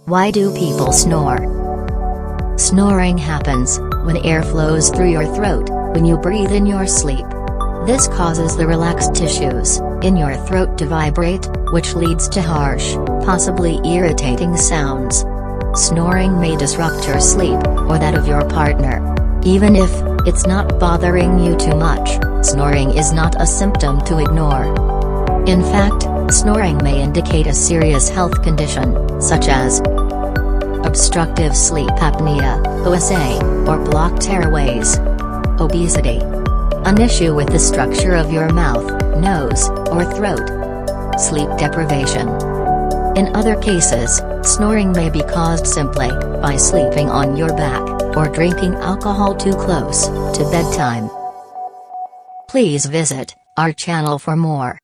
Why do people snore? Snoring happens when air flows through your throat when you breathe in your sleep. This causes the relaxed tissues in your throat to vibrate, which leads to harsh, possibly irritating sounds. Snoring may disrupt your sleep, or that of your partner. Even if it's not bothering you too much, snoring is not a symptom to ignore. In fact, snoring may indicate a serious health condition, such as obstructive sleep apnea, OSA, or blocked airways, obesity, an issue with the structure of your mouth, nose, or throat, sleep deprivation. In other cases, snoring may be caused simply by sleeping on your back, or drinking alcohol too close to bedtime. Please visit our channel for more.